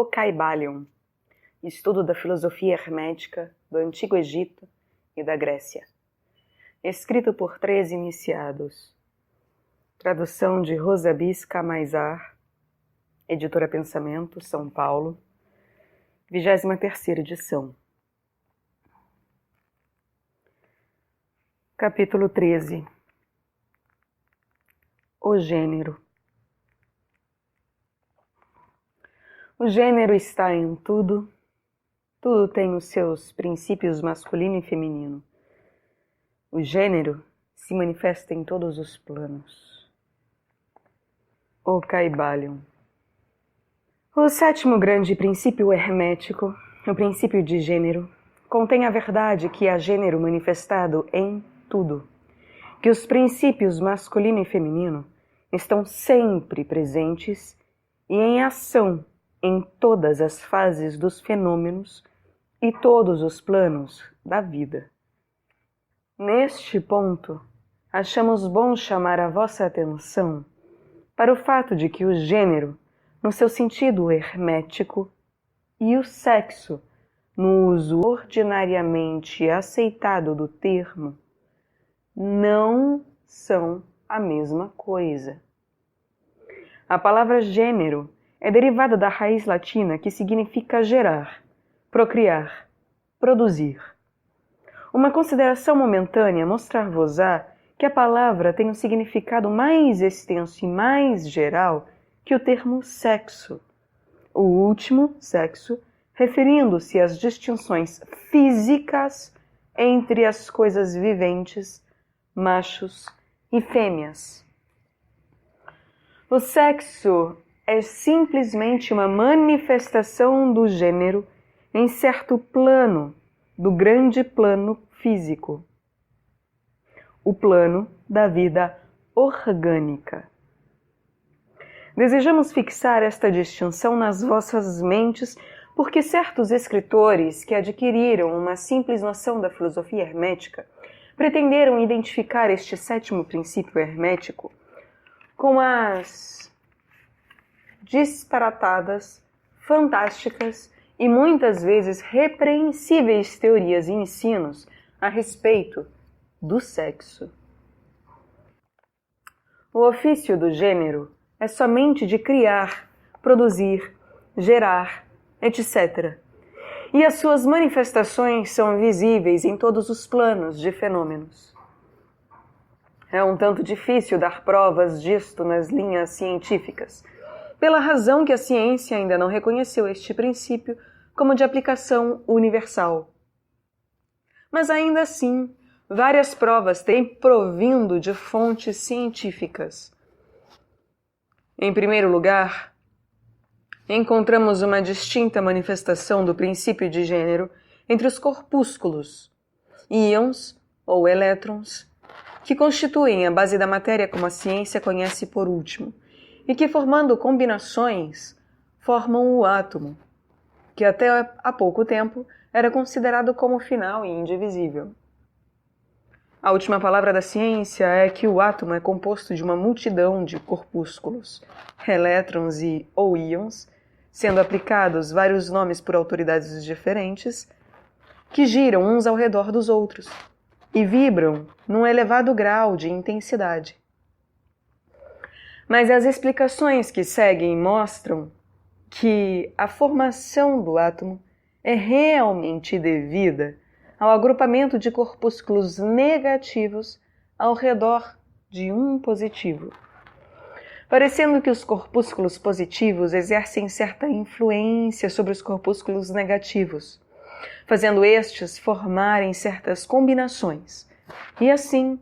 O Kybalion, estudo da filosofia hermética do Antigo Egito e da Grécia. Escrito por 3 iniciados. Tradução de Rosabis Camaizar, Editora Pensamento, São Paulo, 23ª edição. Capítulo 13. O gênero. O gênero está em tudo. Tudo tem os seus princípios masculino e feminino. O gênero se manifesta em todos os planos. O Kybalion. O 7º grande princípio hermético, o princípio de gênero, contém a verdade que há gênero manifestado em tudo, que os princípios masculino e feminino estão sempre presentes e em ação em todas as fases dos fenômenos e todos os planos da vida. Neste ponto, achamos bom chamar a vossa atenção para o fato de que o gênero, no seu sentido hermético, e o sexo, no uso ordinariamente aceitado do termo, não são a mesma coisa. A palavra gênero é derivada da raiz latina que significa gerar, procriar, produzir. Uma consideração momentânea mostrar-vos-á que a palavra tem um significado mais extenso e mais geral que o termo sexo. O último, sexo, referindo-se às distinções físicas entre as coisas viventes, machos e fêmeas. O sexo é simplesmente uma manifestação do gênero em certo plano do grande plano físico, o plano da vida orgânica. Desejamos fixar esta distinção nas vossas mentes porque certos escritores que adquiriram uma simples noção da filosofia hermética pretenderam identificar este 7º princípio hermético com as disparatadas, fantásticas e muitas vezes repreensíveis teorias e ensinos a respeito do sexo. O ofício do gênero é somente de criar, produzir, gerar, etc. E as suas manifestações são visíveis em todos os planos de fenômenos. É um tanto difícil dar provas disto nas linhas científicas, pela razão que a ciência ainda não reconheceu este princípio como de aplicação universal. Mas ainda assim, várias provas têm provindo de fontes científicas. Em primeiro lugar, encontramos uma distinta manifestação do princípio de gênero entre os corpúsculos, íons ou elétrons, que constituem a base da matéria como a ciência conhece por último, e que, formando combinações, formam o átomo, que até há pouco tempo era considerado como final e indivisível. A última palavra da ciência é que o átomo é composto de uma multidão de corpúsculos, elétrons ou íons, sendo aplicados vários nomes por autoridades diferentes, que giram uns ao redor dos outros e vibram num elevado grau de intensidade. Mas as explicações que seguem mostram que a formação do átomo é realmente devida ao agrupamento de corpúsculos negativos ao redor de um positivo, parecendo que os corpúsculos positivos exercem certa influência sobre os corpúsculos negativos, fazendo estes formarem certas combinações, e assim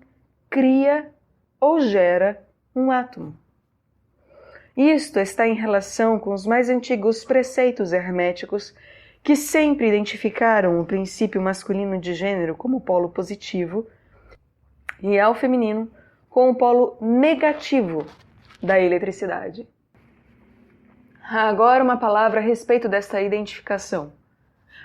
cria ou gera um átomo. Isto está em relação com os mais antigos preceitos herméticos que sempre identificaram o princípio masculino de gênero como polo positivo e ao feminino com o polo negativo da eletricidade. Agora uma palavra a respeito desta identificação.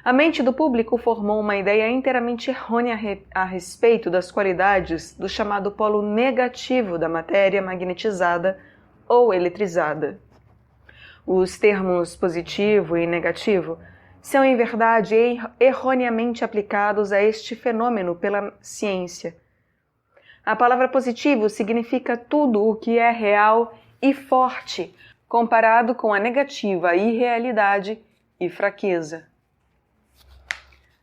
A mente do público formou uma ideia inteiramente errônea a respeito das qualidades do chamado polo negativo da matéria magnetizada ou eletrizada. Os termos positivo e negativo são, em verdade, erroneamente aplicados a este fenômeno pela ciência. A palavra positivo significa tudo o que é real e forte, comparado com a negativa irrealidade e fraqueza.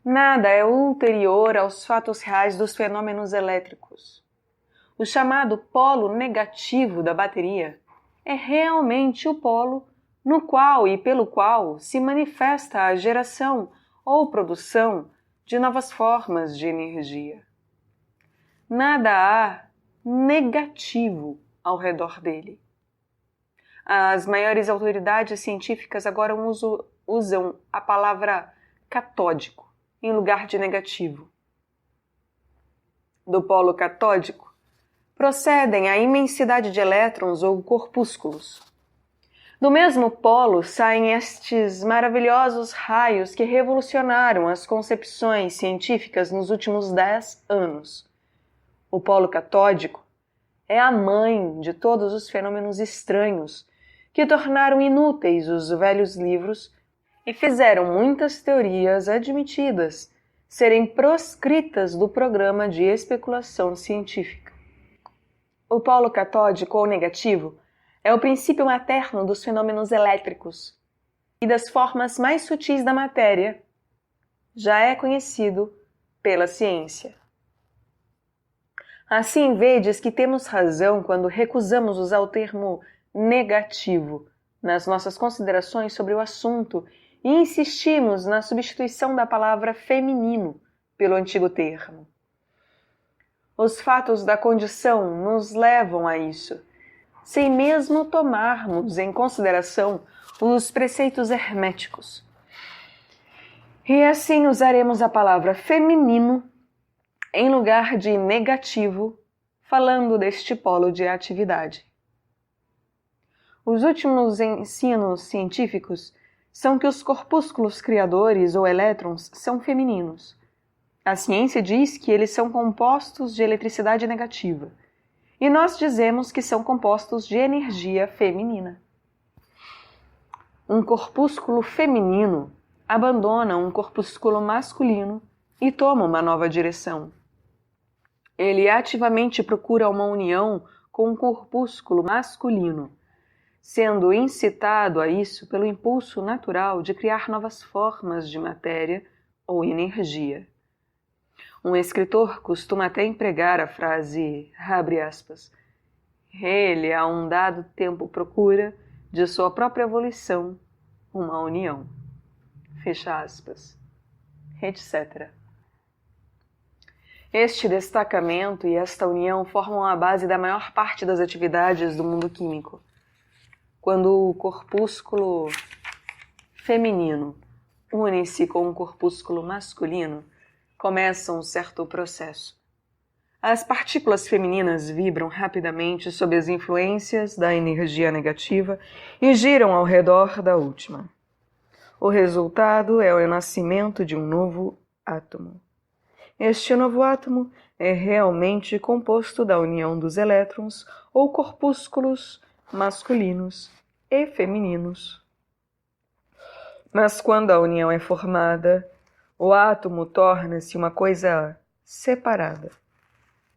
Nada é ulterior aos fatos reais dos fenômenos elétricos. O chamado polo negativo da bateria é realmente o polo no qual e pelo qual se manifesta a geração ou produção de novas formas de energia. Nada há negativo ao redor dele. As maiores autoridades científicas agora usam a palavra catódico em lugar de negativo. Do polo catódico procedem a imensidade de elétrons ou corpúsculos. Do mesmo polo saem estes maravilhosos raios que revolucionaram as concepções científicas nos últimos 10 anos. O polo catódico é a mãe de todos os fenômenos estranhos que tornaram inúteis os velhos livros e fizeram muitas teorias admitidas serem proscritas do programa de especulação científica. O polo catódico ou negativo é o princípio materno dos fenômenos elétricos e das formas mais sutis da matéria. Já é conhecido pela ciência. Assim, vedes que temos razão quando recusamos usar o termo negativo nas nossas considerações sobre o assunto e insistimos na substituição da palavra feminino pelo antigo termo. Os fatos da condição nos levam a isso, sem mesmo tomarmos em consideração os preceitos herméticos. E assim usaremos a palavra feminino em lugar de negativo, falando deste polo de atividade. Os últimos ensinos científicos são que os corpúsculos criadores ou elétrons são femininos. A ciência diz que eles são compostos de eletricidade negativa. E nós dizemos que são compostos de energia feminina. Um corpúsculo feminino abandona um corpúsculo masculino e toma uma nova direção. Ele ativamente procura uma união com um corpúsculo masculino, sendo incitado a isso pelo impulso natural de criar novas formas de matéria ou energia. Um escritor costuma até empregar a frase, abre aspas, ele a um dado tempo procura, de sua própria volição, uma união, fecha aspas, etc. Este destacamento e esta união formam a base da maior parte das atividades do mundo químico. Quando o corpúsculo feminino une-se com o corpúsculo masculino, começa um certo processo. As partículas femininas vibram rapidamente sob as influências da energia negativa e giram ao redor da última. O resultado é o nascimento de um novo átomo. Este novo átomo é realmente composto da união dos elétrons ou corpúsculos masculinos e femininos. Mas quando a união é formada, o átomo torna-se uma coisa separada,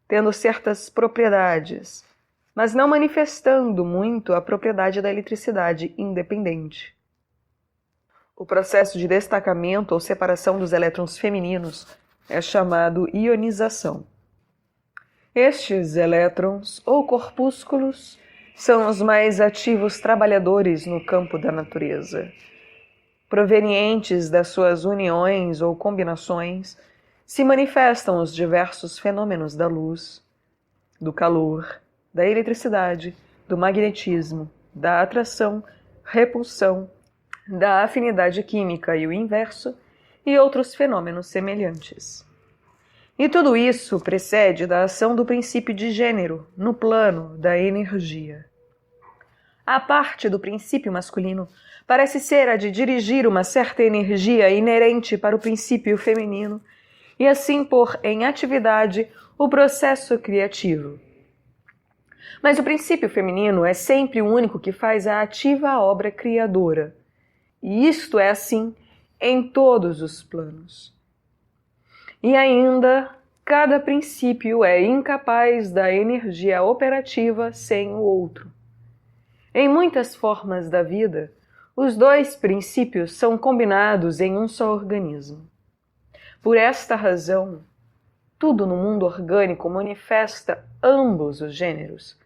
tendo certas propriedades, mas não manifestando muito a propriedade da eletricidade independente. O processo de destacamento ou separação dos elétrons femininos é chamado ionização. Estes elétrons ou corpúsculos são os mais ativos trabalhadores no campo da natureza. Provenientes das suas uniões ou combinações, se manifestam os diversos fenômenos da luz, do calor, da eletricidade, do magnetismo, da atração, repulsão, da afinidade química e o inverso, e outros fenômenos semelhantes. E tudo isso precede da ação do princípio de gênero no plano da energia. A parte do princípio masculino parece ser a de dirigir uma certa energia inerente para o princípio feminino e assim pôr em atividade o processo criativo. Mas o princípio feminino é sempre o único que faz a ativa obra criadora. E isto é assim em todos os planos. E ainda, cada princípio é incapaz da energia operativa sem o outro. Em muitas formas da vida, os dois princípios são combinados em um só organismo. Por esta razão, tudo no mundo orgânico manifesta ambos os gêneros.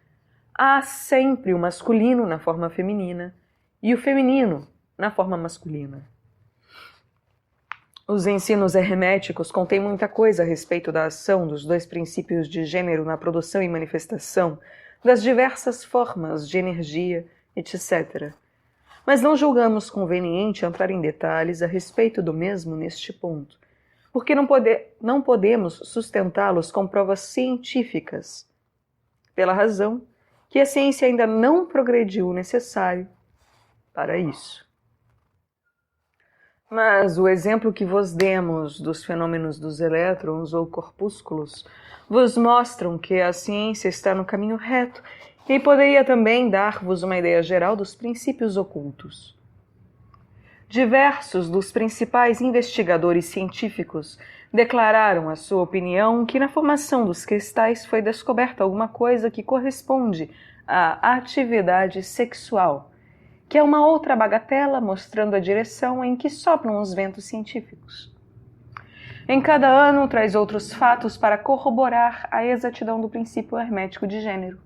Há sempre o masculino na forma feminina e o feminino na forma masculina. Os ensinos herméticos contêm muita coisa a respeito da ação dos dois princípios de gênero na produção e manifestação das diversas formas de energia, etc. Mas não julgamos conveniente entrar em detalhes a respeito do mesmo neste ponto, porque não podemos sustentá-los com provas científicas, pela razão que a ciência ainda não progrediu o necessário para isso. Mas o exemplo que vos demos dos fenômenos dos elétrons ou corpúsculos vos mostram que a ciência está no caminho reto e poderia também dar-vos uma ideia geral dos princípios ocultos. Diversos dos principais investigadores científicos declararam a sua opinião que na formação dos cristais foi descoberta alguma coisa que corresponde à atividade sexual, que é uma outra bagatela mostrando a direção em que sopram os ventos científicos. Em cada ano traz outros fatos para corroborar a exatidão do princípio hermético de gênero.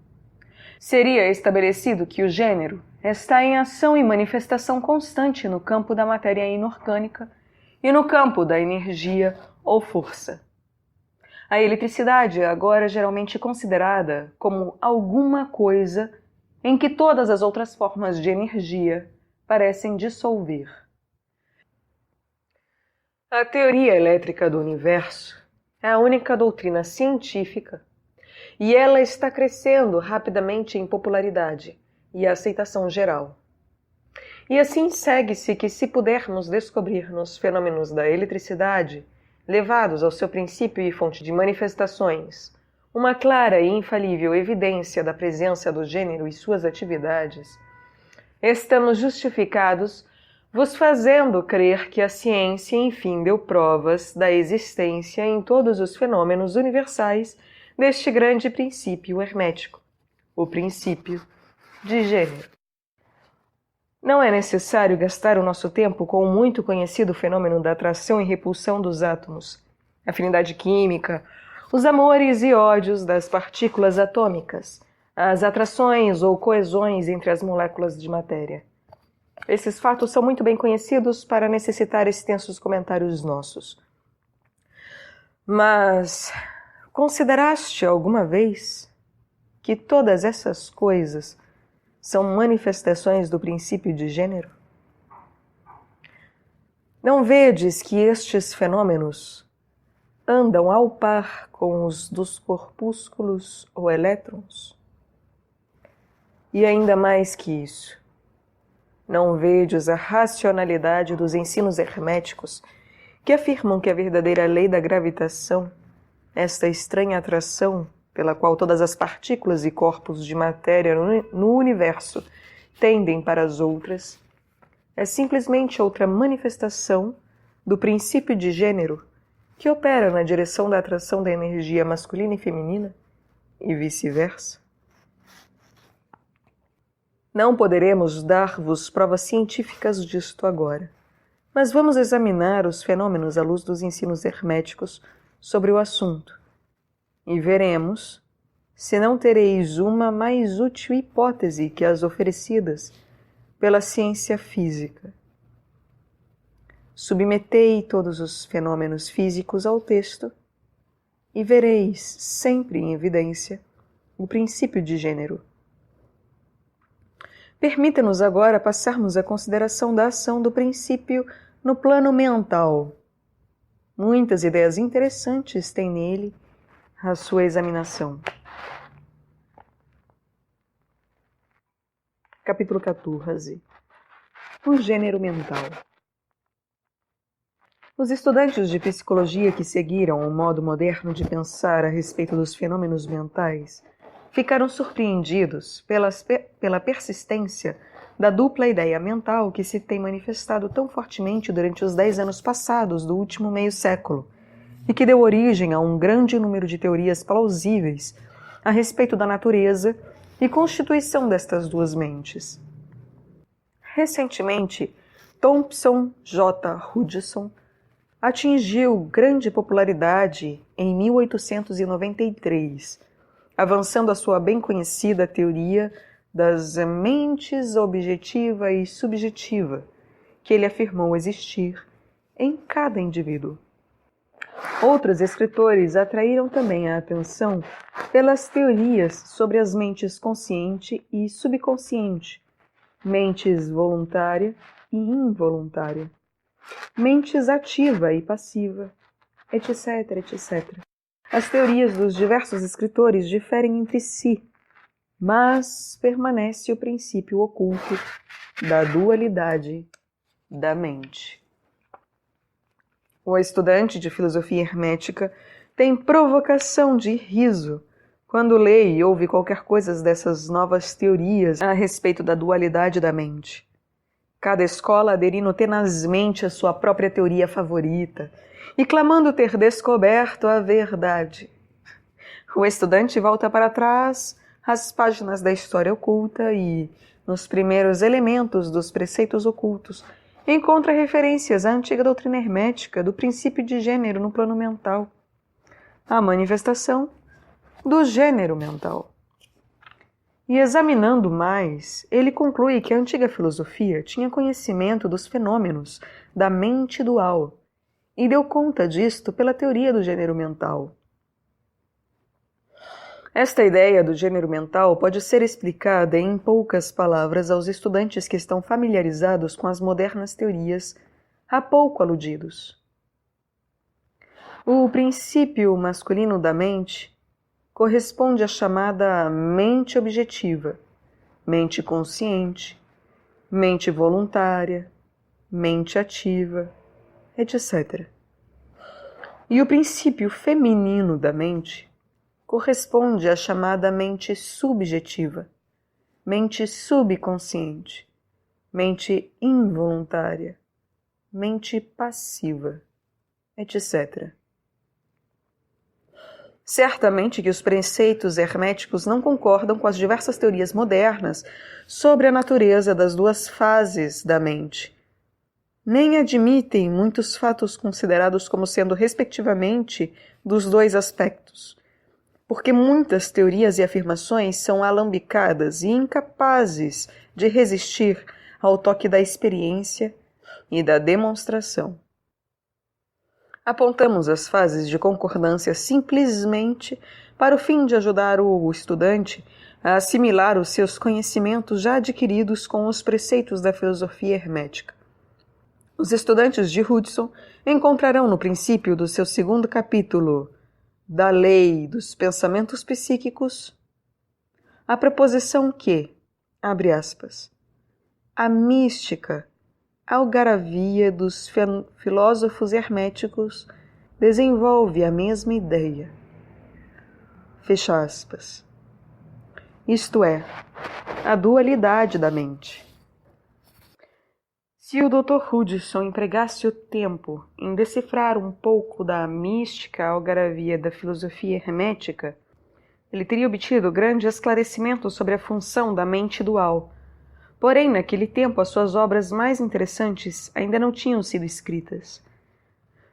Seria estabelecido que o gênero está em ação e manifestação constante no campo da matéria inorgânica e no campo da energia ou força. A eletricidade é agora geralmente considerada como alguma coisa em que todas as outras formas de energia parecem dissolver. A teoria elétrica do universo é a única doutrina científica e ela está crescendo rapidamente em popularidade e aceitação geral. E assim segue-se que se pudermos descobrir nos fenômenos da eletricidade, levados ao seu princípio e fonte de manifestações, uma clara e infalível evidência da presença do gênero e suas atividades, estamos justificados vos fazendo crer que a ciência enfim deu provas da existência em todos os fenômenos universais deste grande princípio hermético, o princípio de gênero. Não é necessário gastar o nosso tempo com o muito conhecido fenômeno da atração e repulsão dos átomos, afinidade química, os amores e ódios das partículas atômicas, as atrações ou coesões entre as moléculas de matéria. Esses fatos são muito bem conhecidos para necessitar extensos comentários nossos. Mas consideraste alguma vez que todas essas coisas são manifestações do princípio de gênero? Não vedes que estes fenômenos andam ao par com os dos corpúsculos ou elétrons? E ainda mais que isso, não vedes a racionalidade dos ensinos herméticos que afirmam que a verdadeira lei da gravitação, esta estranha atração pela qual todas as partículas e corpos de matéria no universo tendem para as outras, é simplesmente outra manifestação do princípio de gênero que opera na direção da atração da energia masculina e feminina e vice-versa? Não poderemos dar-vos provas científicas disto agora, mas vamos examinar os fenômenos à luz dos ensinos herméticos sobre o assunto e veremos se não tereis uma mais útil hipótese que as oferecidas pela ciência física. Submetei todos os fenômenos físicos ao texto e vereis sempre em evidência o princípio de gênero. Permita-nos agora passarmos à consideração da ação do princípio no plano mental. Muitas ideias interessantes tem nele a sua examinação. Capítulo 14. O gênero mental. Os estudantes de psicologia que seguiram o modo moderno de pensar a respeito dos fenômenos mentais ficaram surpreendidos pela persistência da dupla ideia mental que se tem manifestado tão fortemente durante os 10 anos passados do último meio século e que deu origem a um grande número de teorias plausíveis a respeito da natureza e constituição destas duas mentes. Recentemente, Thompson J. Hudson atingiu grande popularidade em 1893, avançando a sua bem conhecida teoria das mentes objetiva e subjetiva, que ele afirmou existir em cada indivíduo. Outros escritores atraíram também a atenção pelas teorias sobre as mentes consciente e subconsciente, mentes voluntária e involuntária, mentes ativa e passiva, etc, etc. As teorias dos diversos escritores diferem entre si, mas permanece o princípio oculto da dualidade da mente. O estudante de filosofia hermética tem provocação de riso quando lê e ouve qualquer coisa dessas novas teorias a respeito da dualidade da mente. Cada escola aderindo tenazmente à sua própria teoria favorita e clamando ter descoberto a verdade. O estudante volta para trás às páginas da história oculta e, nos primeiros elementos dos preceitos ocultos, encontra referências à antiga doutrina hermética do princípio de gênero no plano mental, a manifestação do gênero mental. E examinando mais, ele conclui que a antiga filosofia tinha conhecimento dos fenômenos da mente dual e deu conta disto pela teoria do gênero mental. Esta ideia do gênero mental pode ser explicada em poucas palavras aos estudantes que estão familiarizados com as modernas teorias há pouco aludidos. O princípio masculino da mente corresponde à chamada mente objetiva, mente consciente, mente voluntária, mente ativa, etc. E o princípio feminino da mente corresponde à chamada mente subjetiva, mente subconsciente, mente involuntária, mente passiva, etc. Certamente que os preceitos herméticos não concordam com as diversas teorias modernas sobre a natureza das duas fases da mente, nem admitem muitos fatos considerados como sendo respectivamente dos dois aspectos, porque muitas teorias e afirmações são alambicadas e incapazes de resistir ao toque da experiência e da demonstração. Apontamos as fases de concordância simplesmente para o fim de ajudar o estudante a assimilar os seus conhecimentos já adquiridos com os preceitos da filosofia hermética. Os estudantes de Hudson encontrarão no princípio do seu segundo capítulo da Lei dos Pensamentos Psíquicos a proposição que, abre aspas, a mística algaravia dos filósofos herméticos desenvolve a mesma ideia. Fecha aspas. Isto é, a dualidade da mente. Se o Dr. Hudson empregasse o tempo em decifrar um pouco da mística algaravia da filosofia hermética, ele teria obtido grande esclarecimento sobre a função da mente dual. Porém, naquele tempo, as suas obras mais interessantes ainda não tinham sido escritas.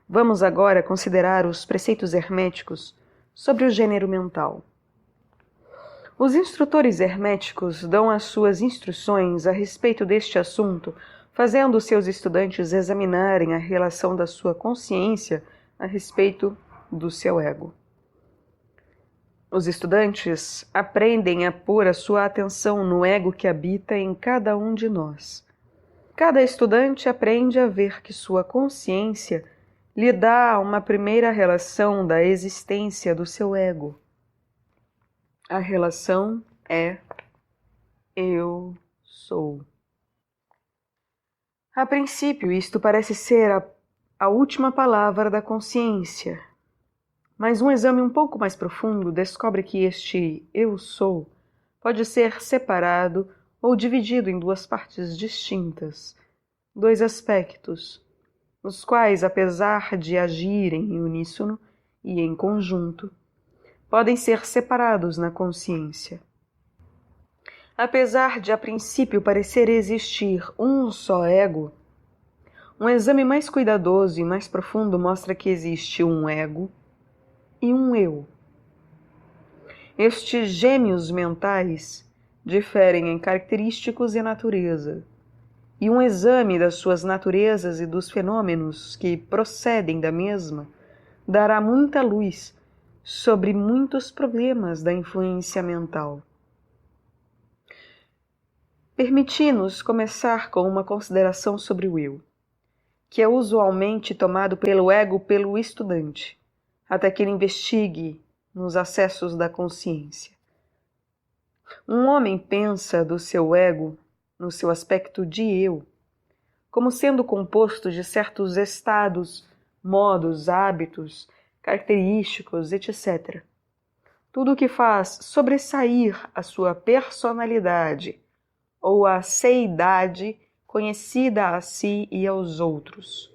Vamos agora considerar os preceitos herméticos sobre o gênero mental. Os instrutores herméticos dão as suas instruções a respeito deste assunto, fazendo seus estudantes examinarem a relação da sua consciência a respeito do seu ego. Os estudantes aprendem a pôr a sua atenção no ego que habita em cada um de nós. Cada estudante aprende a ver que sua consciência lhe dá uma primeira relação da existência do seu ego. A relação é eu sou. A princípio, isto parece ser a última palavra da consciência. Mas um exame um pouco mais profundo descobre que este eu sou pode ser separado ou dividido em duas partes distintas, dois aspectos, os quais, apesar de agirem em uníssono e em conjunto, podem ser separados na consciência. Apesar de a princípio parecer existir um só ego, um exame mais cuidadoso e mais profundo mostra que existe um ego e um eu. Estes gêmeos mentais diferem em característicos e natureza, e um exame das suas naturezas e dos fenômenos que procedem da mesma dará muita luz sobre muitos problemas da influência mental. Permiti-nos começar com uma consideração sobre o eu, que é usualmente tomado pelo ego pelo estudante, até que ele investigue nos acessos da consciência. Um homem pensa do seu ego, no seu aspecto de eu, como sendo composto de certos estados, modos, hábitos, característicos, etc. Tudo o que faz sobressair a sua personalidade ou a seidade conhecida a si e aos outros.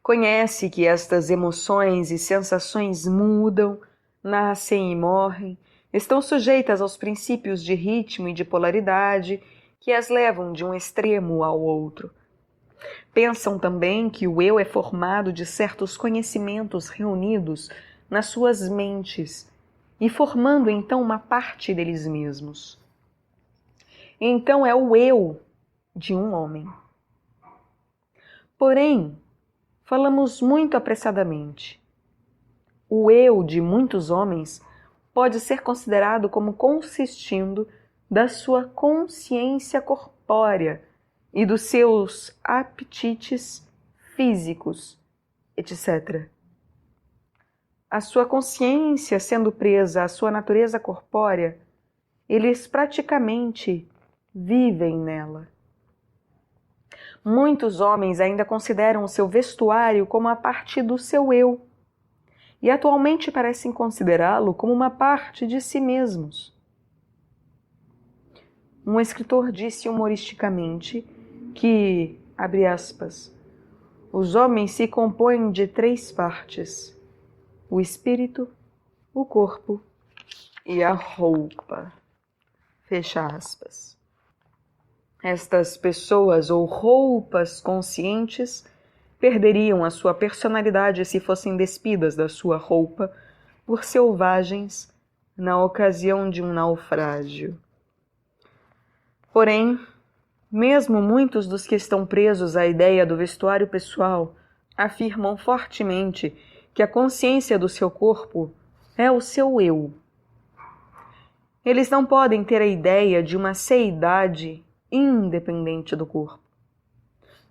Conhece que estas emoções e sensações mudam, nascem e morrem, estão sujeitas aos princípios de ritmo e de polaridade que as levam de um extremo ao outro. Pensam também que o eu é formado de certos conhecimentos reunidos nas suas mentes e formando então uma parte deles mesmos. Então é o eu de um homem. Porém, falamos muito apressadamente. O eu de muitos homens pode ser considerado como consistindo da sua consciência corpórea e dos seus apetites físicos, etc. A sua consciência sendo presa à sua natureza corpórea, eles praticamente vivem nela. Muitos homens ainda consideram o seu vestuário como a parte do seu eu, e atualmente parecem considerá-lo como uma parte de si mesmos. Um escritor disse humoristicamente que, abre aspas, os homens se compõem de 3 partes: o espírito, o corpo e a roupa. Fecha aspas. Estas pessoas ou roupas conscientes perderiam a sua personalidade se fossem despidas da sua roupa por selvagens na ocasião de um naufrágio. Porém, mesmo muitos dos que estão presos à ideia do vestuário pessoal afirmam fortemente que a consciência do seu corpo é o seu eu. Eles não podem ter a ideia de uma seidade independente do corpo.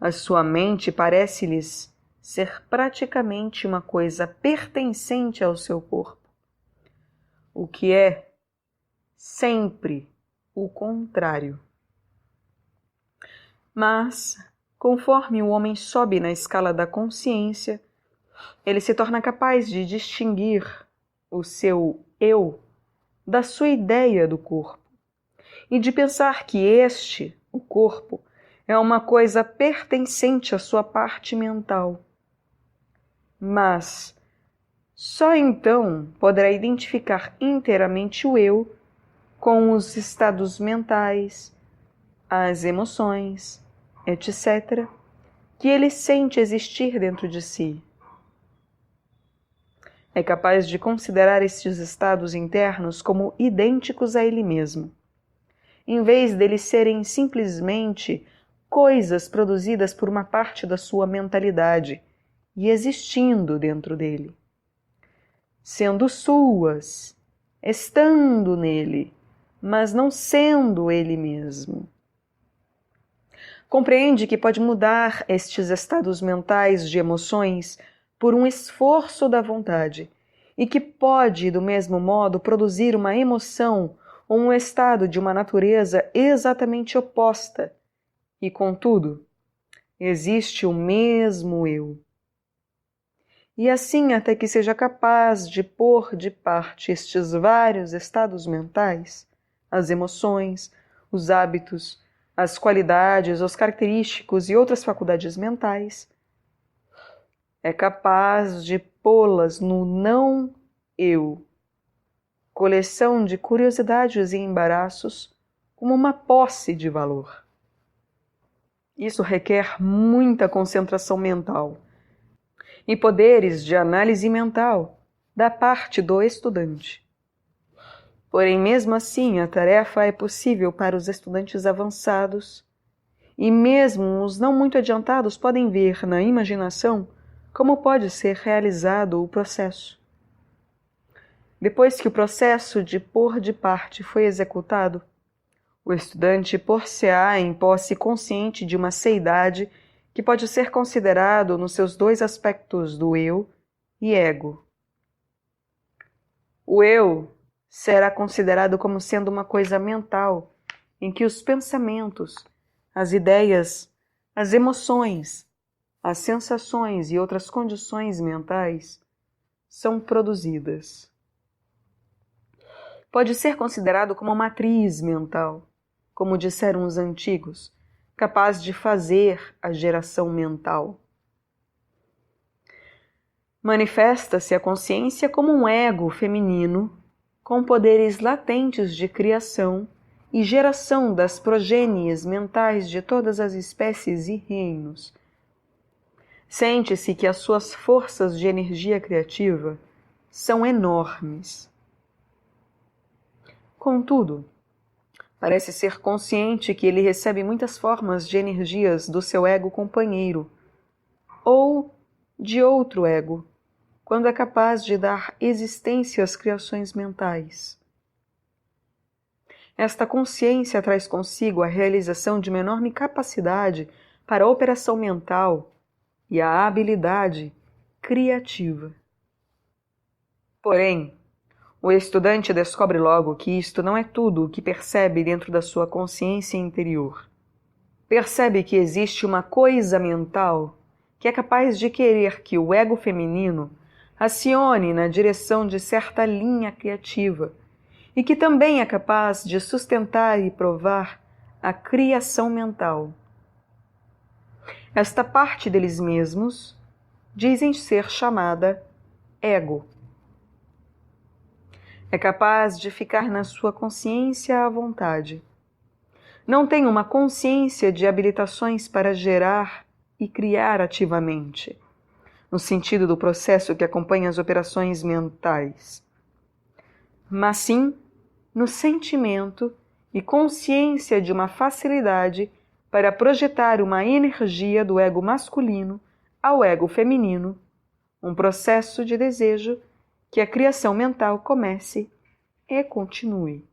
A sua mente parece-lhes ser praticamente uma coisa pertencente ao seu corpo, o que é sempre o contrário. Mas, conforme o homem sobe na escala da consciência, ele se torna capaz de distinguir o seu eu da sua ideia do corpo e de pensar que este, o corpo, é uma coisa pertencente à sua parte mental. Mas só então poderá identificar inteiramente o eu com os estados mentais, as emoções, etc., que ele sente existir dentro de si. É capaz de considerar estes estados internos como idênticos a ele mesmo, em vez deles serem simplesmente coisas produzidas por uma parte da sua mentalidade e existindo dentro dele, sendo suas, estando nele, mas não sendo ele mesmo. Compreende que pode mudar estes estados mentais de emoções por um esforço da vontade e que pode, do mesmo modo, produzir uma emoção ou um estado de uma natureza exatamente oposta. E, contudo, existe o mesmo eu. e assim até que seja capaz de pôr de parte estes vários estados mentais, as emoções, os hábitos, as qualidades, os característicos e outras faculdades mentais, é capaz de pô-las no não-eu, coleção de curiosidades e embaraços, como uma posse de valor. Isso requer muita concentração mental e poderes de análise mental da parte do estudante. Porém, mesmo assim, a tarefa é possível para os estudantes avançados e mesmo os não muito adiantados podem ver na imaginação como pode ser realizado o processo. Depois que o processo de pôr de parte foi executado, o estudante pôr-se-á em posse consciente de uma seidade que pode ser considerado nos seus dois aspectos do eu e ego. O eu será considerado como sendo uma coisa mental, em que os pensamentos, as ideias, as emoções, as sensações e outras condições mentais são produzidas. Pode ser considerado como uma matriz mental, como disseram os antigos, capaz de fazer a geração mental. Manifesta-se a consciência como um ego feminino com poderes latentes de criação e geração das progênies mentais de todas as espécies e reinos. Sente-se que as suas forças de energia criativa são enormes. Contudo, parece ser consciente que ele recebe muitas formas de energias do seu ego companheiro ou de outro ego, quando é capaz de dar existência às criações mentais. Esta consciência traz consigo a realização de uma enorme capacidade para a operação mental e a habilidade criativa. Porém, o estudante descobre logo que isto não é tudo o que percebe dentro da sua consciência interior. Percebe que existe uma coisa mental que é capaz de querer que o ego feminino acione na direção de certa linha criativa e que também é capaz de sustentar e provar a criação mental. Esta parte deles mesmos dizem ser chamada ego. É capaz de ficar na sua consciência à vontade. Não tem uma consciência de habilitações para gerar e criar ativamente, no sentido do processo que acompanha as operações mentais, mas sim no sentimento e consciência de uma facilidade para projetar uma energia do ego masculino ao ego feminino, um processo de desejo que a criação mental comece e continue.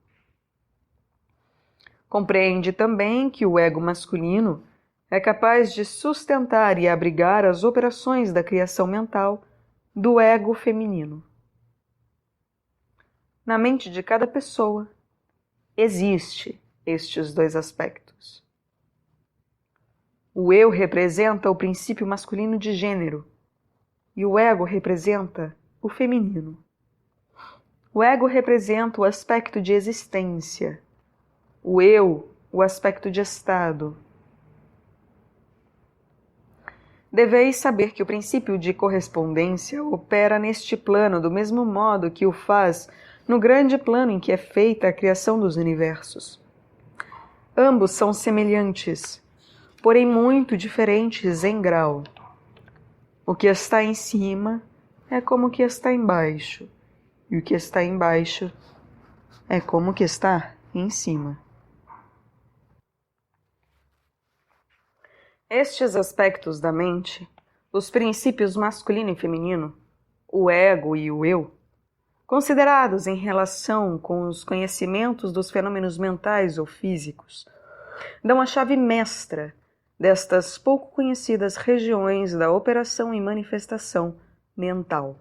Compreende também que o ego masculino é capaz de sustentar e abrigar as operações da criação mental do ego feminino. Na mente de cada pessoa existe estes dois aspectos. O eu representa o princípio masculino de gênero e o ego representa o feminino. O ego representa o aspecto de existência, o eu, o aspecto de estado. Deveis saber que o princípio de correspondência opera neste plano do mesmo modo que o faz no grande plano em que é feita a criação dos universos. Ambos são semelhantes, porém muito diferentes em grau. O que está em cima é como o que está embaixo, e o que está embaixo é como o que está em cima. Estes aspectos da mente, os princípios masculino e feminino, o ego e o eu, considerados em relação com os conhecimentos dos fenômenos mentais ou físicos, dão a chave mestra destas pouco conhecidas regiões da operação e manifestação mental.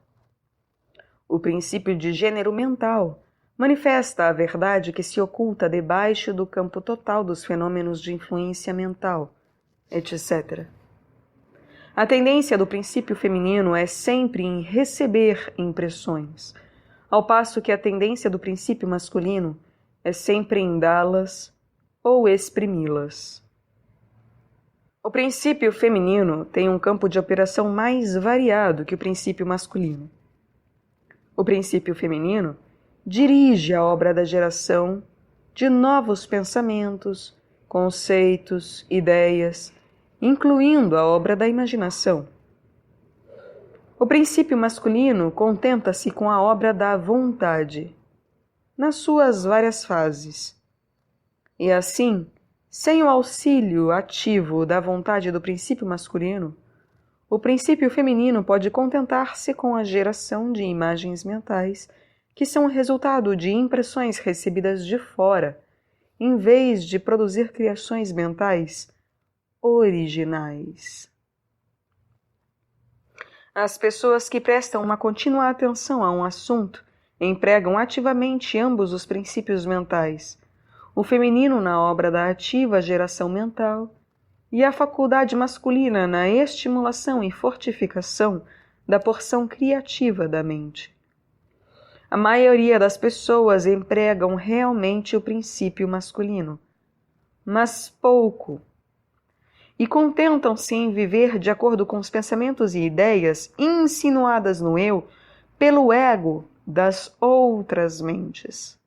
O princípio de gênero mental manifesta a verdade que se oculta debaixo do campo total dos fenômenos de influência mental, etc. A tendência do princípio feminino é sempre em receber impressões, ao passo que a tendência do princípio masculino é sempre em dá-las ou exprimi-las. O princípio feminino tem um campo de operação mais variado que o princípio masculino. O princípio feminino dirige a obra da geração de novos pensamentos, conceitos, ideias, incluindo a obra da imaginação. O princípio masculino contenta-se com a obra da vontade, nas suas várias fases. E assim, sem o auxílio ativo da vontade do princípio masculino, o princípio feminino pode contentar-se com a geração de imagens mentais que são resultado de impressões recebidas de fora, em vez de produzir criações mentais originais. As pessoas que prestam uma contínua atenção a um assunto empregam ativamente ambos os princípios mentais, o feminino na obra da ativa geração mental e a faculdade masculina na estimulação e fortificação da porção criativa da mente. A maioria das pessoas empregam realmente o princípio masculino, mas pouco, e contentam-se em viver de acordo com os pensamentos e ideias insinuadas no eu pelo ego das outras mentes.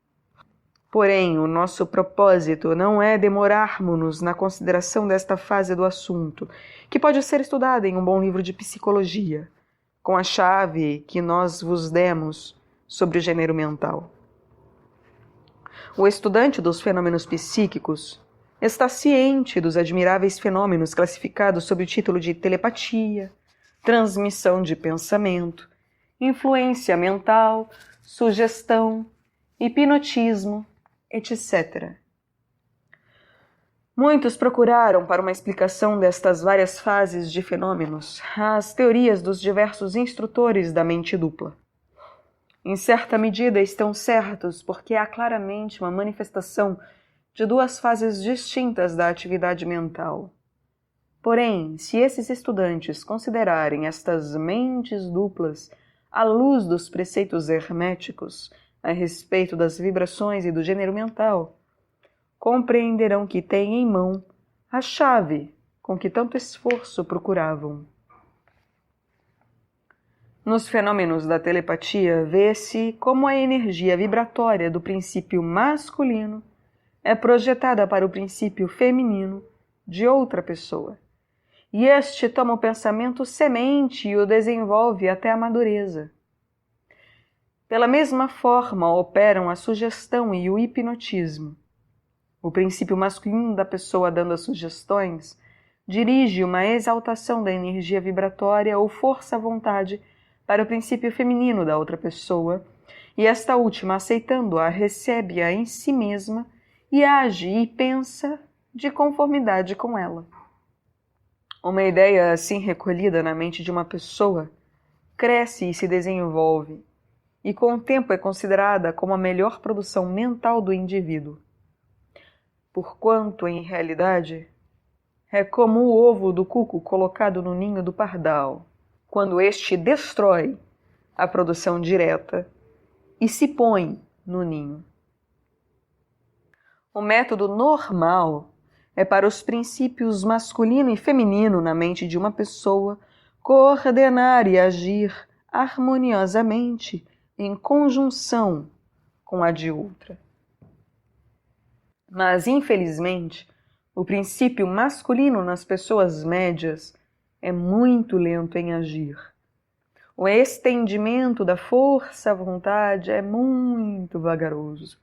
Porém, o nosso propósito não é demorarmos-nos na consideração desta fase do assunto, que pode ser estudada em um bom livro de psicologia, com a chave que nós vos demos sobre o gênero mental. O estudante dos fenômenos psíquicos está ciente dos admiráveis fenômenos classificados sob o título de telepatia, transmissão de pensamento, influência mental, sugestão, hipnotismo, etc. Muitos procuraram para uma explicação destas várias fases de fenômenos as teorias dos diversos instrutores da mente dupla. Em certa medida estão certos porque há claramente uma manifestação de duas fases distintas da atividade mental. Porém, se esses estudantes considerarem estas mentes duplas à luz dos preceitos herméticos a respeito das vibrações e do gênero mental, compreenderão que têm em mão a chave com que tanto esforço procuravam. Nos fenômenos da telepatia, vê-se como a energia vibratória do princípio masculino é projetada para o princípio feminino de outra pessoa, e este toma o pensamento semente e o desenvolve até a madureza. Pela mesma forma operam a sugestão e o hipnotismo. O princípio masculino da pessoa dando as sugestões dirige uma exaltação da energia vibratória ou força-vontade para o princípio feminino da outra pessoa, e esta última, aceitando-a, recebe-a em si mesma e age e pensa de conformidade com ela. Uma ideia assim recolhida na mente de uma pessoa cresce e se desenvolve, e com o tempo é considerada como a melhor produção mental do indivíduo. Porquanto, em realidade, é como o ovo do cuco colocado no ninho do pardal, quando este destrói a produção direta e se põe no ninho. O método normal é para os princípios masculino e feminino na mente de uma pessoa coordenar e agir harmoniosamente em conjunção com a de outra. Mas, infelizmente, o princípio masculino nas pessoas médias é muito lento em agir. O estendimento da força à vontade é muito vagaroso.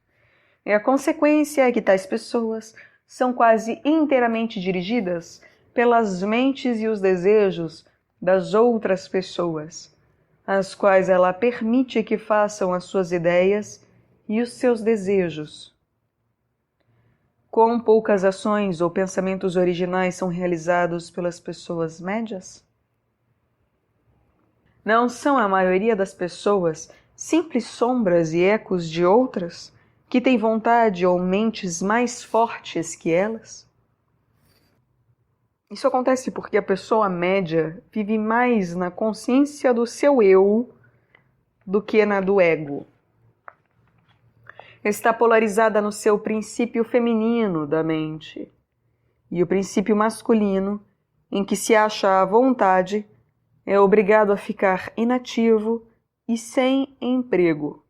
E a consequência é que tais pessoas são quase inteiramente dirigidas pelas mentes e os desejos das outras pessoas, as quais ela permite que façam as suas ideias e os seus desejos. Quão poucas ações ou pensamentos originais são realizados pelas pessoas médias? Não são a maioria das pessoas simples sombras e ecos de outras, que têm vontade ou mentes mais fortes que elas? Isso acontece porque a pessoa média vive mais na consciência do seu eu do que na do ego. Está polarizada no seu princípio feminino da mente e o princípio masculino, em que se acha à vontade, é obrigado a ficar inativo e sem emprego.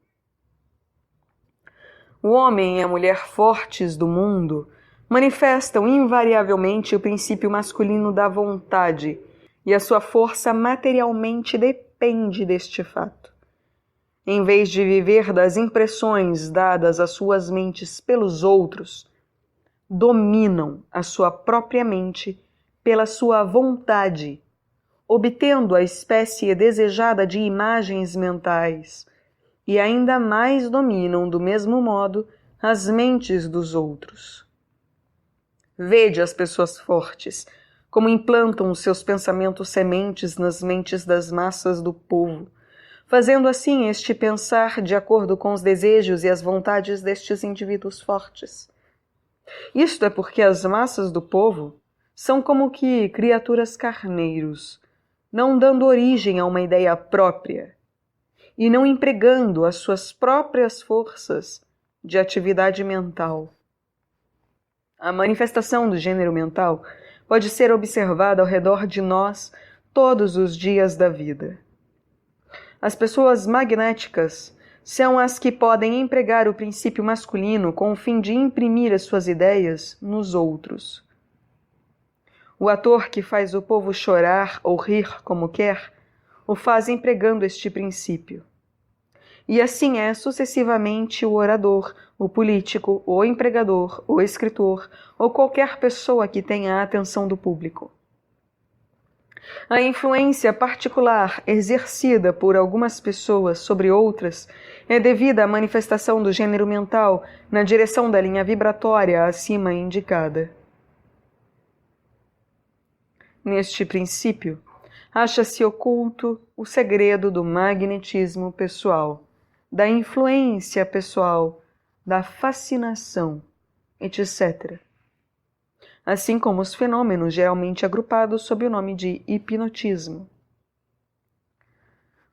O homem e a mulher fortes do mundo manifestam invariavelmente o princípio masculino da vontade, e a sua força materialmente depende deste fato. Em vez de viver das impressões dadas às suas mentes pelos outros, dominam a sua própria mente pela sua vontade, obtendo a espécie desejada de imagens mentais, e ainda mais dominam do mesmo modo as mentes dos outros. Vede as pessoas fortes, como implantam os seus pensamentos sementes nas mentes das massas do povo, fazendo assim este pensar de acordo com os desejos e as vontades destes indivíduos fortes. Isto é porque as massas do povo são como que criaturas carneiros, não dando origem a uma ideia própria e não empregando as suas próprias forças de atividade mental. A manifestação do gênero mental pode ser observada ao redor de nós todos os dias da vida. As pessoas magnéticas são as que podem empregar o princípio masculino com o fim de imprimir as suas ideias nos outros. O ator que faz o povo chorar ou rir como quer, o faz empregando este princípio. E assim é sucessivamente o orador, o político, o empregador, o escritor ou qualquer pessoa que tenha a atenção do público. A influência particular exercida por algumas pessoas sobre outras é devida à manifestação do gênero mental na direção da linha vibratória acima indicada. Neste princípio, acha-se oculto o segredo do magnetismo pessoal, da influência pessoal, da fascinação, etc. Assim como os fenômenos geralmente agrupados sob o nome de hipnotismo.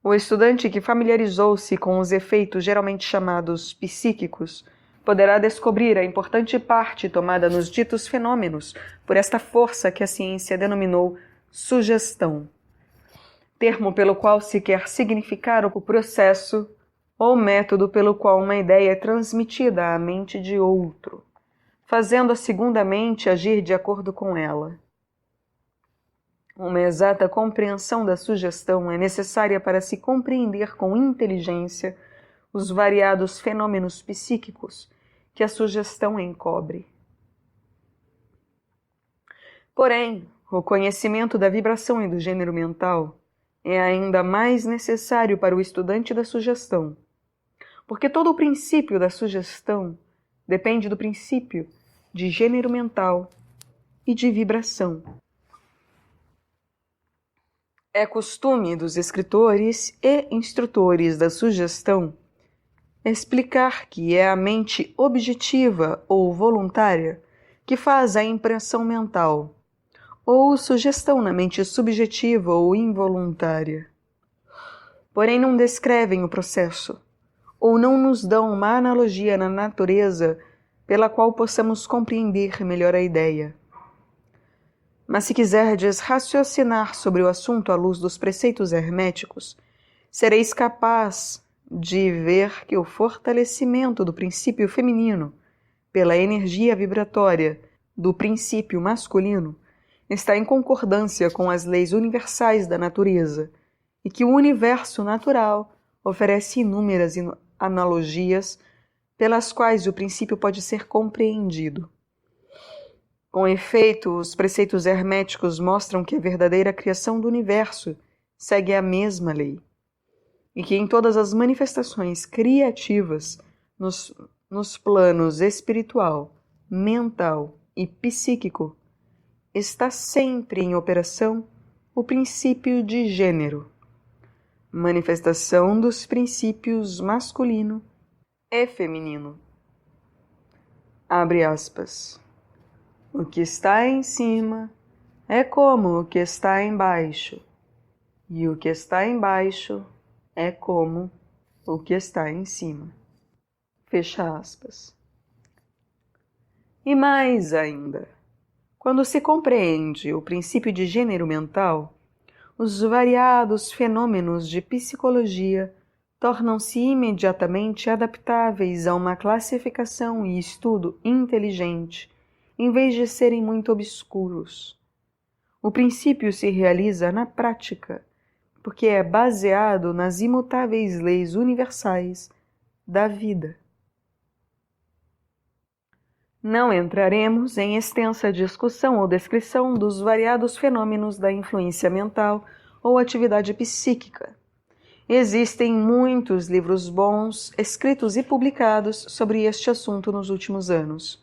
O estudante que familiarizou-se com os efeitos geralmente chamados psíquicos poderá descobrir a importante parte tomada nos ditos fenômenos por esta força que a ciência denominou sugestão, termo pelo qual se quer significar o processo ou método pelo qual uma ideia é transmitida à mente de outro, fazendo a segunda mente agir de acordo com ela. Uma exata compreensão da sugestão é necessária para se compreender com inteligência os variados fenômenos psíquicos que a sugestão encobre. Porém, o conhecimento da vibração e do gênero mental é ainda mais necessário para o estudante da sugestão, porque todo o princípio da sugestão depende do princípio de gênero mental e de vibração. É costume dos escritores e instrutores da sugestão explicar que é a mente objetiva ou voluntária que faz a impressão mental, ou sugestão na mente subjetiva ou involuntária. Porém, não descrevem o processo, ou não nos dão uma analogia na natureza pela qual possamos compreender melhor a ideia. Mas se quiserdes raciocinar sobre o assunto à luz dos preceitos herméticos, sereis capaz de ver que o fortalecimento do princípio feminino pela energia vibratória do princípio masculino está em concordância com as leis universais da natureza e que o universo natural oferece inúmeras analogias pelas quais o princípio pode ser compreendido. Com efeito, os preceitos herméticos mostram que a verdadeira criação do universo segue a mesma lei, e que em todas as manifestações criativas, nos planos espiritual, mental e psíquico, está sempre em operação o princípio de gênero, manifestação dos princípios masculino e feminino. Abre aspas. O que está em cima é como o que está embaixo, e o que está embaixo é como o que está em cima. Fecha aspas. E mais ainda, quando se compreende o princípio de gênero mental, os variados fenômenos de psicologia tornam-se imediatamente adaptáveis a uma classificação e estudo inteligente, em vez de serem muito obscuros. O princípio se realiza na prática, porque é baseado nas imutáveis leis universais da vida. Não entraremos em extensa discussão ou descrição dos variados fenômenos da influência mental ou atividade psíquica. Existem muitos livros bons, escritos e publicados sobre este assunto nos últimos anos.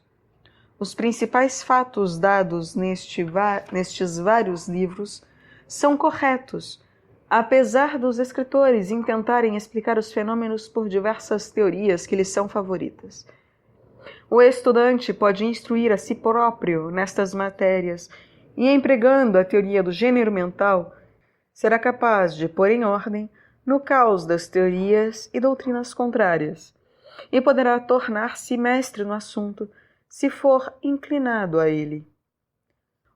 Os principais fatos dados nestes vários livros são corretos, apesar dos escritores intentarem explicar os fenômenos por diversas teorias que lhes são favoritas. O estudante pode instruir a si próprio nestas matérias e, empregando a teoria do gênero mental, será capaz de pôr em ordem no caos das teorias e doutrinas contrárias, e poderá tornar-se mestre no assunto se for inclinado a ele.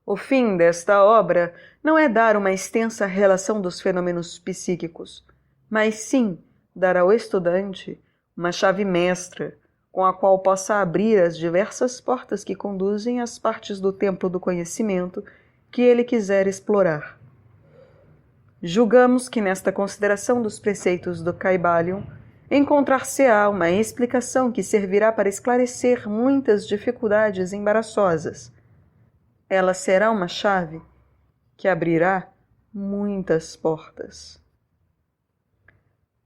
O fim desta obra não é dar uma extensa relação dos fenômenos psíquicos, mas sim dar ao estudante uma chave mestra com a qual possa abrir as diversas portas que conduzem às partes do templo do conhecimento que ele quiser explorar. Julgamos que nesta consideração dos preceitos do Kybalion encontrar-se-á uma explicação que servirá para esclarecer muitas dificuldades embaraçosas. Ela será uma chave que abrirá muitas portas.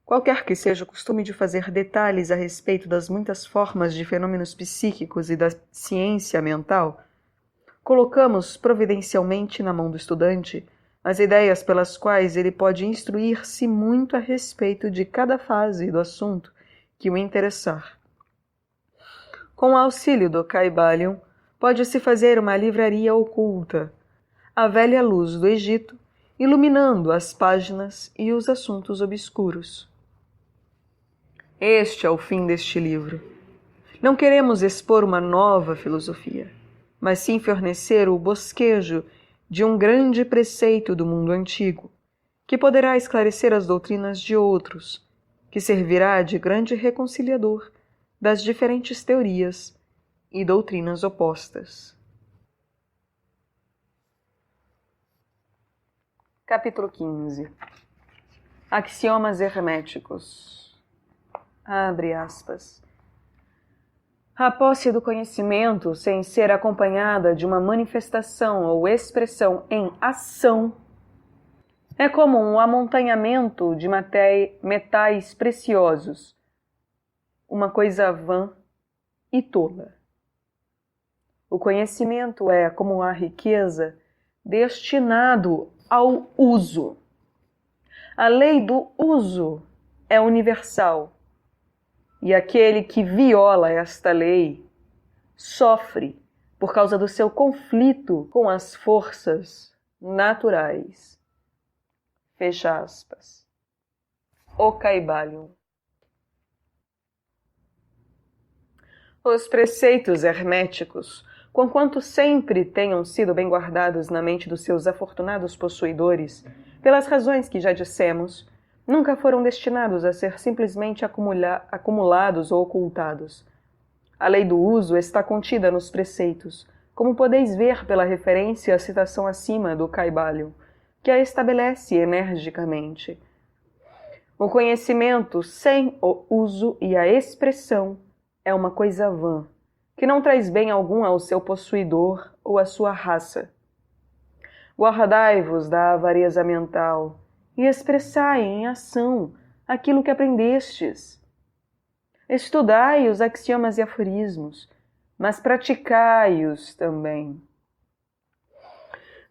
Qualquer que seja o costume de fazer detalhes a respeito das muitas formas de fenômenos psíquicos e da ciência mental, colocamos providencialmente na mão do estudante as ideias pelas quais ele pode instruir-se muito a respeito de cada fase do assunto que o interessar. Com o auxílio do Kybalion, pode-se fazer uma livraria oculta, a velha luz do Egito, iluminando as páginas e os assuntos obscuros. Este é o fim deste livro. Não queremos expor uma nova filosofia, mas sim fornecer o bosquejo de um grande preceito do mundo antigo, que poderá esclarecer as doutrinas de outros, que servirá de grande reconciliador das diferentes teorias e doutrinas opostas. Capítulo 15. Axiomas herméticos. Abre aspas. A posse do conhecimento, sem ser acompanhada de uma manifestação ou expressão em ação, é como um amontanhamento de metais preciosos, uma coisa vã e tola. O conhecimento é, como a riqueza, destinado ao uso. A lei do uso é universal. E aquele que viola esta lei sofre por causa do seu conflito com as forças naturais. Fecha aspas. O Kybalion. Os preceitos herméticos, conquanto sempre tenham sido bem guardados na mente dos seus afortunados possuidores, pelas razões que já dissemos, nunca foram destinados a ser simplesmente acumulados ou ocultados. A lei do uso está contida nos preceitos, como podeis ver pela referência à citação acima do Kybalion, que a estabelece energicamente. O conhecimento sem o uso e a expressão é uma coisa vã, que não traz bem algum ao seu possuidor ou à sua raça. Guardai-vos da avareza mental, e expressai em ação aquilo que aprendestes. Estudai os axiomas e aforismos, mas praticai-os também.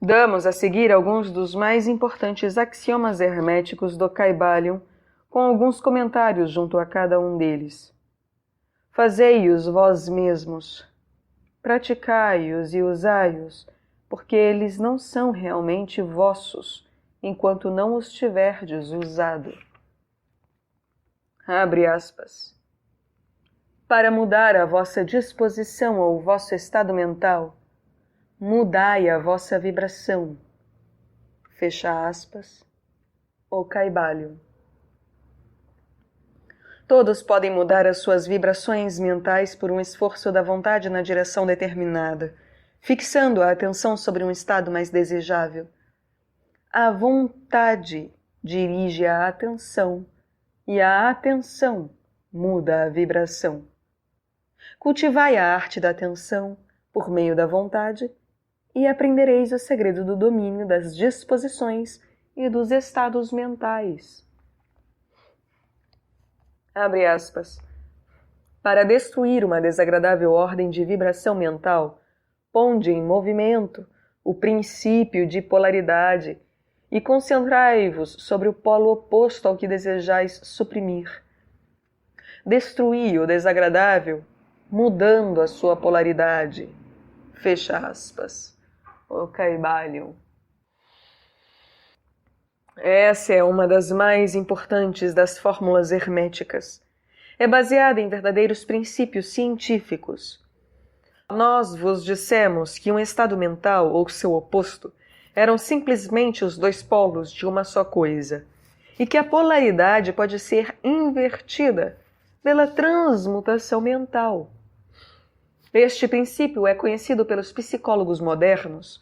Damos a seguir alguns dos mais importantes axiomas herméticos do Kybalion, com alguns comentários junto a cada um deles. Fazei-os vós mesmos, praticai-os e usai-os, porque eles não são realmente vossos, enquanto não os tiverdes usado. Abre aspas. Para mudar a vossa disposição ou o vosso estado mental, mudai a vossa vibração. Fecha aspas. O Kybalion. Todos podem mudar as suas vibrações mentais por um esforço da vontade na direção determinada, fixando a atenção sobre um estado mais desejável. A vontade dirige a atenção e a atenção muda a vibração. Cultivai a arte da atenção por meio da vontade e aprendereis o segredo do domínio das disposições e dos estados mentais. Abre aspas. Para destruir uma desagradável ordem de vibração mental, ponde em movimento o princípio de polaridade e concentrai-vos sobre o polo oposto ao que desejais suprimir. Destruí o desagradável, mudando a sua polaridade. Fecha aspas. O Kybalion. Essa é uma das mais importantes das fórmulas herméticas. É baseada em verdadeiros princípios científicos. Nós vos dissemos que um estado mental, ou seu oposto, eram simplesmente os dois polos de uma só coisa, e que a polaridade pode ser invertida pela transmutação mental. Este princípio é conhecido pelos psicólogos modernos,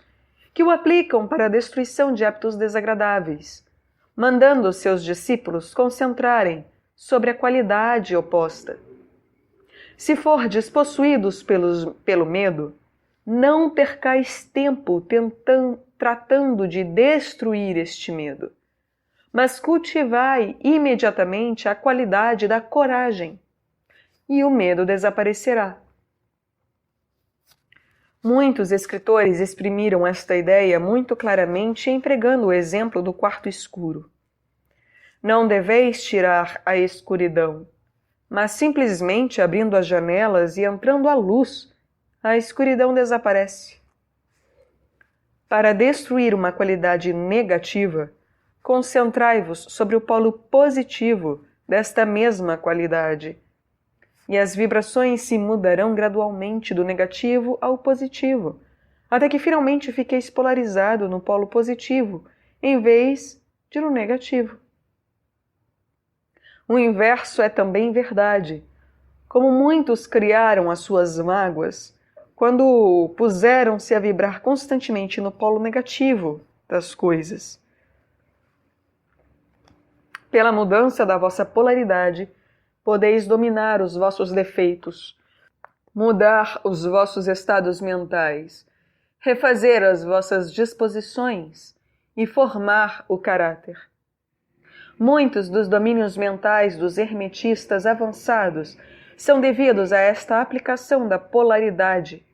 que o aplicam para a destruição de hábitos desagradáveis, mandando seus discípulos concentrarem sobre a qualidade oposta. Se fordes possuídos pelo medo, não percais tempo tratando de destruir este medo, mas cultivai imediatamente a qualidade da coragem, e o medo desaparecerá. Muitos escritores exprimiram esta ideia muito claramente empregando o exemplo do quarto escuro. Não deveis tirar a escuridão, mas simplesmente abrindo as janelas e entrando a luz, a escuridão desaparece. Para destruir uma qualidade negativa, concentrai-vos sobre o polo positivo desta mesma qualidade, e as vibrações se mudarão gradualmente do negativo ao positivo, até que finalmente fiqueis polarizado no polo positivo, em vez de no negativo. O inverso é também verdade. Como muitos criaram as suas mágoas, quando puseram-se a vibrar constantemente no polo negativo das coisas. Pela mudança da vossa polaridade, podeis dominar os vossos defeitos, mudar os vossos estados mentais, refazer as vossas disposições e formar o caráter. Muitos dos domínios mentais dos hermetistas avançados são devidos a esta aplicação da polaridade,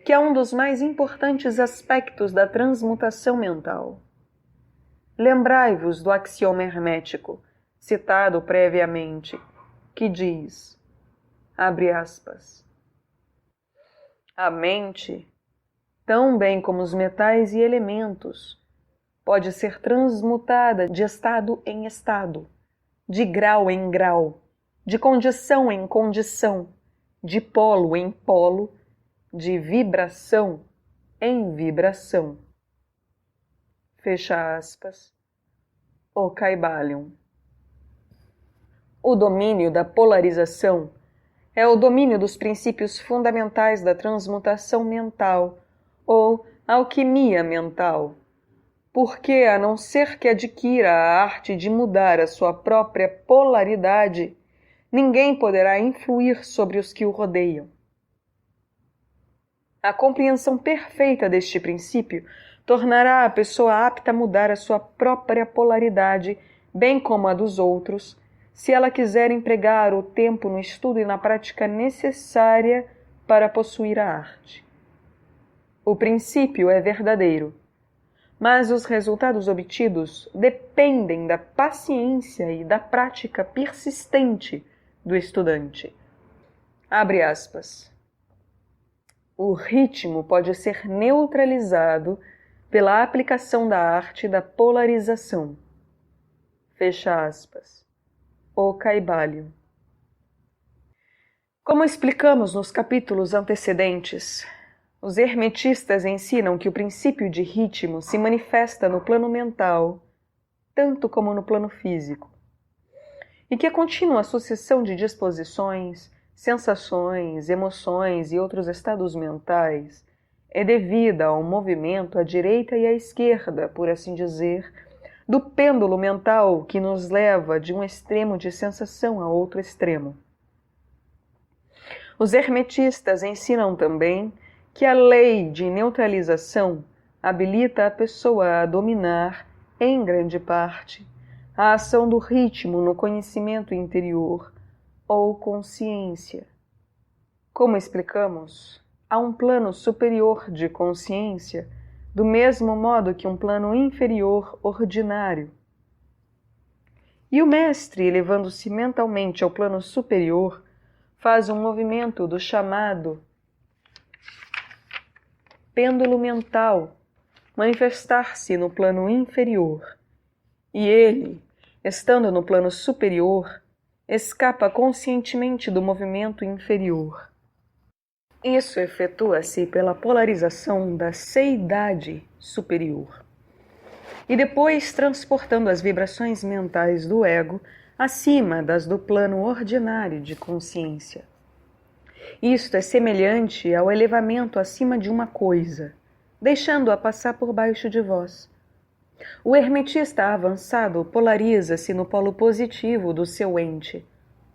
que é um dos mais importantes aspectos da transmutação mental. Lembrai-vos do axioma hermético, citado previamente, que diz, abre aspas, a mente, tão bem como os metais e elementos, pode ser transmutada de estado em estado, de grau em grau, de condição em condição, de polo em polo, de vibração em vibração. Fecha aspas. O Kybalion. O domínio da polarização é o domínio dos princípios fundamentais da transmutação mental ou alquimia mental, porque, a não ser que adquira a arte de mudar a sua própria polaridade, ninguém poderá influir sobre os que o rodeiam. A compreensão perfeita deste princípio tornará a pessoa apta a mudar a sua própria polaridade, bem como a dos outros, se ela quiser empregar o tempo no estudo e na prática necessária para possuir a arte. O princípio é verdadeiro, mas os resultados obtidos dependem da paciência e da prática persistente do estudante. Abre aspas. o ritmo pode ser neutralizado pela aplicação da arte da polarização. Fecha aspas. O Kybalion. Como explicamos nos capítulos antecedentes, os hermetistas ensinam que o princípio de ritmo se manifesta no plano mental, tanto como no plano físico, e que a contínua sucessão de disposições, sensações, emoções e outros estados mentais é devida ao movimento à direita e à esquerda, por assim dizer, do pêndulo mental que nos leva de um extremo de sensação a outro extremo. Os hermetistas ensinam também que a lei de neutralização habilita a pessoa a dominar, em grande parte, a ação do ritmo no conhecimento interior ou consciência. Como explicamos, há um plano superior de consciência, do mesmo modo que um plano inferior ordinário. E o mestre, elevando-se mentalmente ao plano superior, faz um movimento do chamado pêndulo mental manifestar-se no plano inferior, e ele, estando no plano superior, escapa conscientemente do movimento inferior. Isso efetua-se pela polarização da seidade superior, e depois transportando as vibrações mentais do ego acima das do plano ordinário de consciência. Isto é semelhante ao elevamento acima de uma coisa, deixando-a passar por baixo de vós. O hermetista avançado polariza-se no polo positivo do seu ente,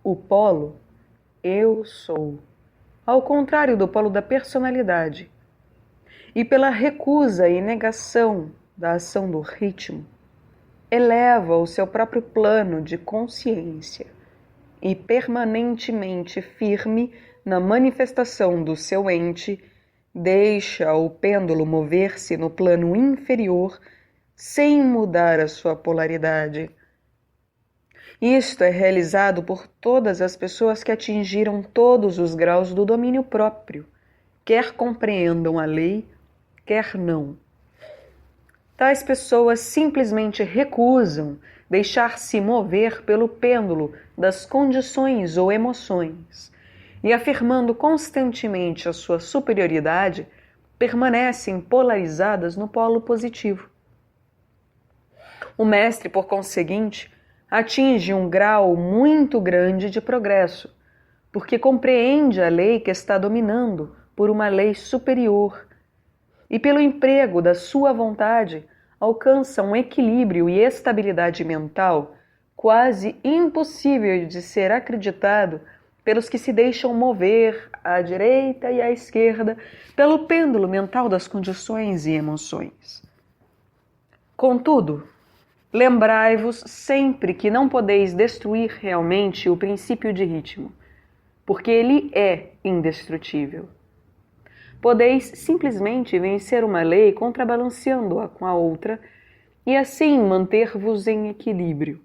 o polo eu sou, ao contrário do polo da personalidade, e pela recusa e negação da ação do ritmo, eleva o seu próprio plano de consciência e permanentemente firme na manifestação do seu ente, deixa o pêndulo mover-se no plano inferior sem mudar a sua polaridade. Isto é realizado por todas as pessoas que atingiram todos os graus do domínio próprio, quer compreendam a lei, quer não. Tais pessoas simplesmente recusam deixar-se mover pelo pêndulo das condições ou emoções, e afirmando constantemente a sua superioridade, permanecem polarizadas no polo positivo. O mestre, por conseguinte, atinge um grau muito grande de progresso, porque compreende a lei que está dominando por uma lei superior, e pelo emprego da sua vontade alcança um equilíbrio e estabilidade mental quase impossível de ser acreditado pelos que se deixam mover à direita e à esquerda pelo pêndulo mental das condições e emoções. Contudo, lembrai-vos sempre que não podeis destruir realmente o princípio de ritmo, porque ele é indestrutível. Podeis simplesmente vencer uma lei contrabalanceando-a com a outra e assim manter-vos em equilíbrio.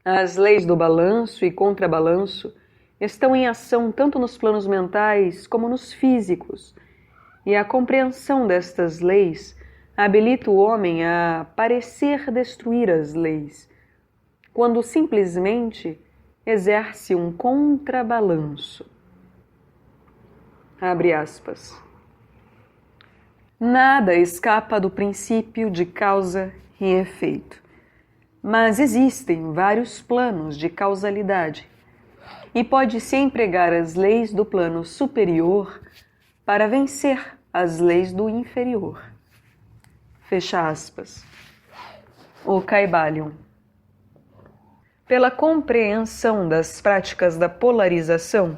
As leis do balanço e contrabalanço estão em ação tanto nos planos mentais como nos físicos, e a compreensão destas leis habilita o homem a parecer destruir as leis, quando simplesmente exerce um contrabalanço. Abre aspas. Nada escapa do princípio de causa e efeito, mas existem vários planos de causalidade e pode-se empregar as leis do plano superior para vencer as leis do inferior. Fecha aspas. O Kybalion. Pela compreensão das práticas da polarização,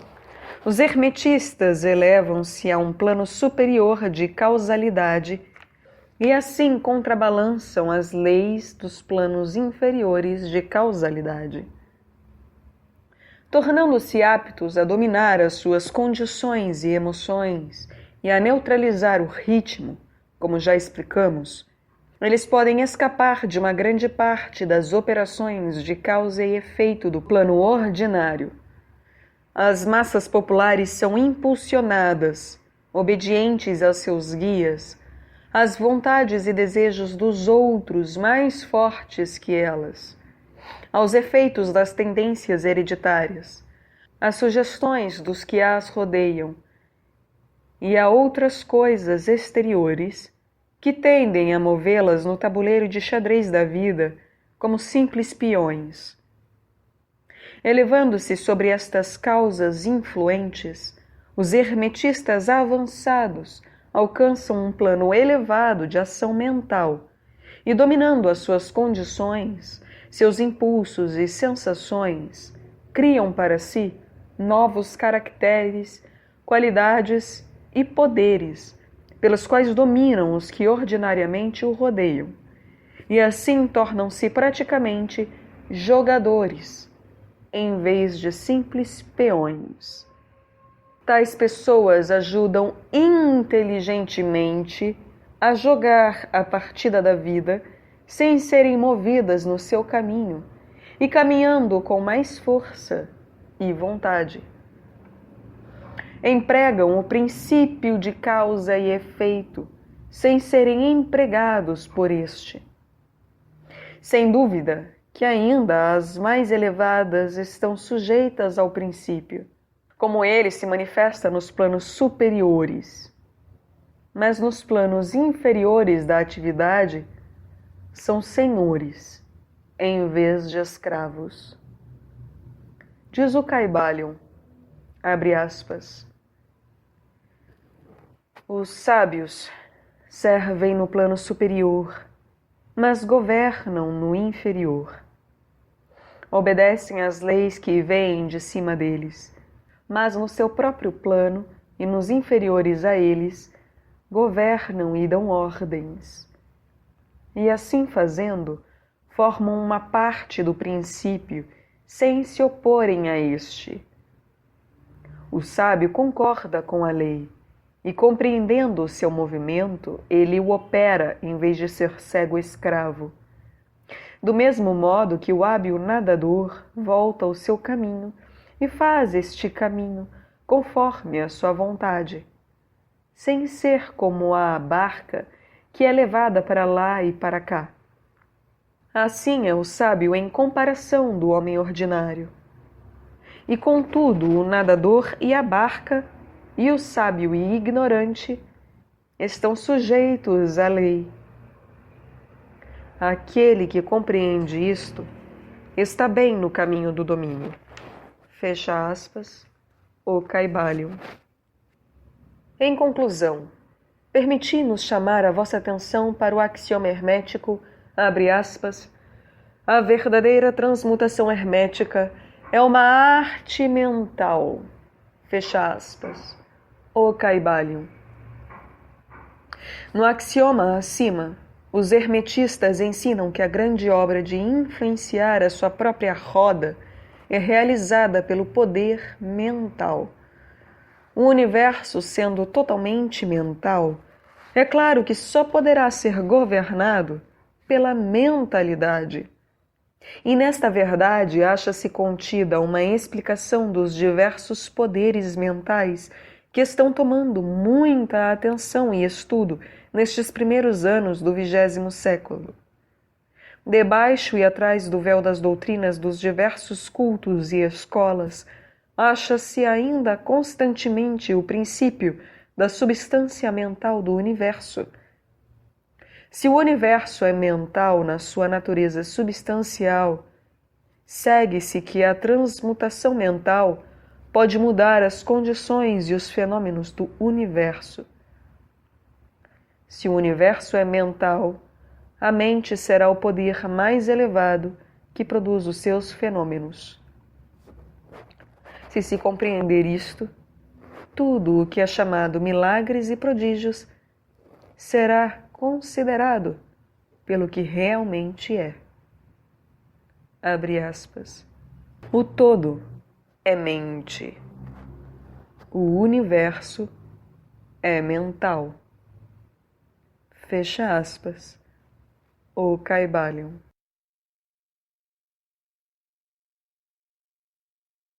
os hermetistas elevam-se a um plano superior de causalidade e assim contrabalançam as leis dos planos inferiores de causalidade, tornando-se aptos a dominar as suas condições e emoções e a neutralizar o ritmo, como já explicamos. Eles podem escapar de uma grande parte das operações de causa e efeito do plano ordinário, As massas populares são impulsionadas, obedientes aos seus guias, às vontades e desejos dos outros mais fortes que elas, aos efeitos das tendências hereditárias, às sugestões dos que as rodeiam e a outras coisas exteriores que tendem a movê-las no tabuleiro de xadrez da vida como simples peões. Elevando-se sobre estas causas influentes, os hermetistas avançados alcançam um plano elevado de ação mental e, dominando as suas condições, seus impulsos e sensações, criam para si novos caracteres, qualidades e poderes, pelos quais dominam os que ordinariamente o rodeiam, e assim tornam-se praticamente jogadores, em vez de simples peões. Tais pessoas ajudam inteligentemente a jogar a partida da vida sem serem movidas no seu caminho e caminhando com mais força e vontade. Empregam o princípio de causa e efeito sem serem empregados por este. Sem dúvida que ainda as mais elevadas estão sujeitas ao princípio, como ele se manifesta nos planos superiores. Mas nos planos inferiores da atividade, são senhores, em vez de escravos. Diz o Caibalion, abre aspas, os sábios servem no plano superior, mas governam no inferior. Obedecem às leis que vêm de cima deles, mas no seu próprio plano e nos inferiores a eles, governam e dão ordens. E assim fazendo, formam uma parte do princípio sem se oporem a este. O sábio concorda com a lei, e compreendendo o seu movimento, ele o opera em vez de ser cego escravo. Do mesmo modo que o hábil nadador volta ao seu caminho e faz este caminho conforme a sua vontade, sem ser como a barca que é levada para lá e para cá. Assim é o sábio em comparação do homem ordinário. E contudo, o nadador e a barca, e o sábio e ignorante, estão sujeitos à lei. Aquele que compreende isto está bem no caminho do domínio. Fecha aspas, o Caibalion. Em conclusão, permiti-nos chamar a vossa atenção para o axioma hermético, abre aspas, a verdadeira transmutação hermética é uma arte mental, fecha aspas, o Caibalion. No axioma acima, os hermetistas ensinam que a grande obra de influenciar a sua própria roda é realizada pelo poder mental. O universo, sendo totalmente mental, é claro que só poderá ser governado pela mentalidade. E nesta verdade acha-se contida uma explicação dos diversos poderes mentais que estão tomando muita atenção e estudo nestes primeiros anos do 20º século. Debaixo e atrás do véu das doutrinas dos diversos cultos e escolas, acha-se ainda constantemente o princípio da substância mental do universo. Se o universo é mental na sua natureza substancial, segue-se que a transmutação mental pode mudar as condições e os fenômenos do universo. Se o universo é mental, a mente será o poder mais elevado que produz os seus fenômenos. Se se compreender isto, tudo o que é chamado milagres e prodígios será considerado pelo que realmente é. Abre aspas. O todo é mente. O universo é mental. Fecha aspas. O Caibalion.